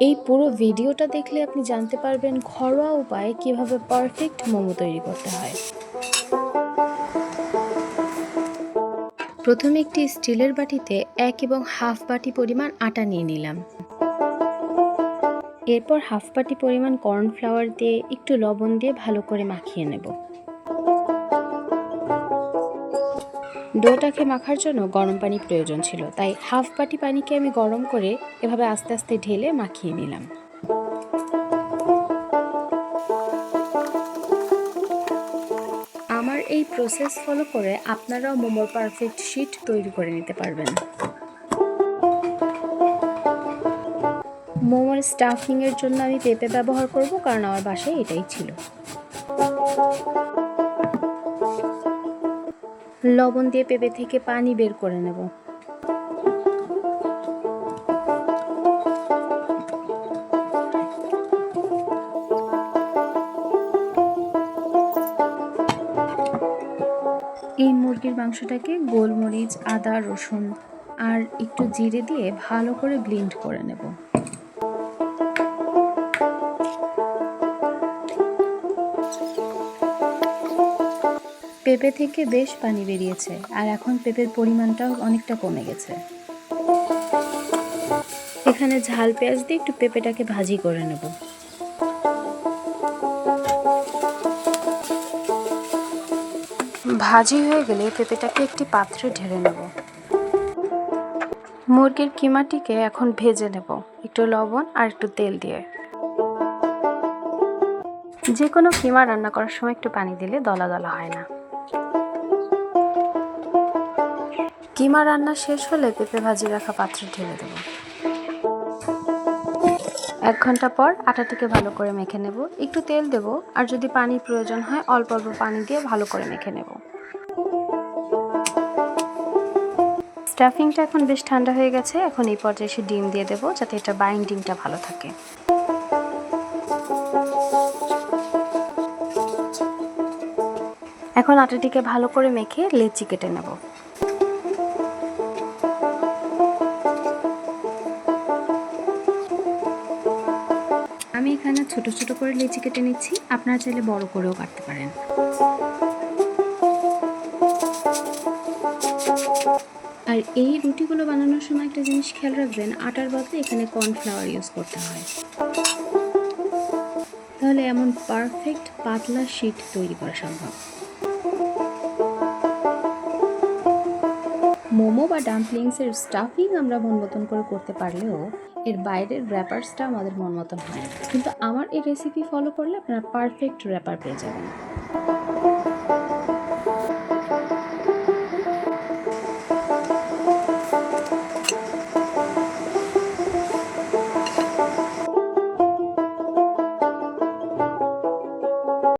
এই পুরো ভিডিওটা দেখলে আপনি জানতে পারবেন ঘরোয়া উপায়ে কিভাবে পারফেক্ট মোমো তৈরি করতে হয়। প্রথমে একটি স্টিলের বাটিতে 1 এবং হাফ বাটি পরিমাণ আটা নিয়ে নিলাম। এরপর হাফ বাটি পরিমাণ কর্নফ্লাওয়ার দিয়ে একটু লবণ দিয়ে ভালো করে মাখিয়ে নেব। ডোটাকে মাখার জন্য গরম পানি প্রয়োজন ছিল, তাই হাফ বাটি পানিকে আমি গরম করে এভাবে আস্তে আস্তে ঢেলে মাখিয়ে নিলাম। আমার এই প্রসেস ফলো করে আপনারাও মোমোর পারফেক্ট শিট তৈরি করে নিতে পারবেন। মোমোর স্টাফিংয়ের জন্য আমি পেঁপে ব্যবহার করব, কারণ আমার বাসায় এটাই ছিল। লবণ দিয়ে পেঁপে থেকে পানি বের করে নেব। এই মুরগির মাংসটাকে গোলমরিচ, আদা, রসুন আর একটু জিরে দিয়ে ভালো করে ব্লেন্ড করে নেব। পেঁপে থেকে বেশ পানি বেরিয়েছে, আর এখন পেঁপের পরিমাণটাও অনেকটা কমে গেছে। এখানে ঝাল পেঁয়াজ দিয়ে একটু পেঁপেটাকে ভাজি করে নেব। ভাজি হয়ে গেলে পেঁপেটাকে একটি পাত্রে ঢেলে নেব। মুরগির কিমাটিকে এখন ভেজে নেব, একটু লবণ আর একটু তেল দিয়ে। যে কোনো কিমা রান্না করার সময় একটু পানি দিলে দলা দলা হয় না। কিমা রান্না শেষ হলে পেঁপে ভাজি রাখা পাত্রে ঢেলে দেব। 1 ঘন্টা পর আটাটিকে ভালো করে মেখে নেব। একটু তেল দেব, আর যদি পানির প্রয়োজন হয় অল্প অল্প পানি দিয়ে ভালো করে মেখে নেব। স্টাফিংটা এখন বেশ ঠান্ডা হয়ে গেছে। এখন এই পর্যায়ে এসে ডিম দিয়ে দেব, যাতে এটা বাইন্ডিংটা ভালো থাকে। এখন আটাটিকে ভালো করে মেখে লেচি কেটে নেব। আমি এখানে ছোট ছোট করে লেচি কেটে নিচ্ছি, আপনারা চাইলে বড় করেও কাটতে পারেন। আর এই রুটিগুলো বানানোর সময় একটা জিনিস খেয়াল রাখবেন, আটার বদলে এখানে কর্নফ্লাওয়ার ইউজ করতে হয়। তাহলে এমন পারফেক্ট পাতলা শিট তৈরি করা সম্ভব। মোমো বা ডাম্পলিংসের স্টাফিং আমরা মন মতন করে করতে পারলেও এর বাইরের র্যাপার্সটা আমাদের মন মতন হয় না, কিন্তু আমার এই রেসিপি ফলো করলে আপনারা পারফেক্ট র্যাপার পেয়ে যাবেন।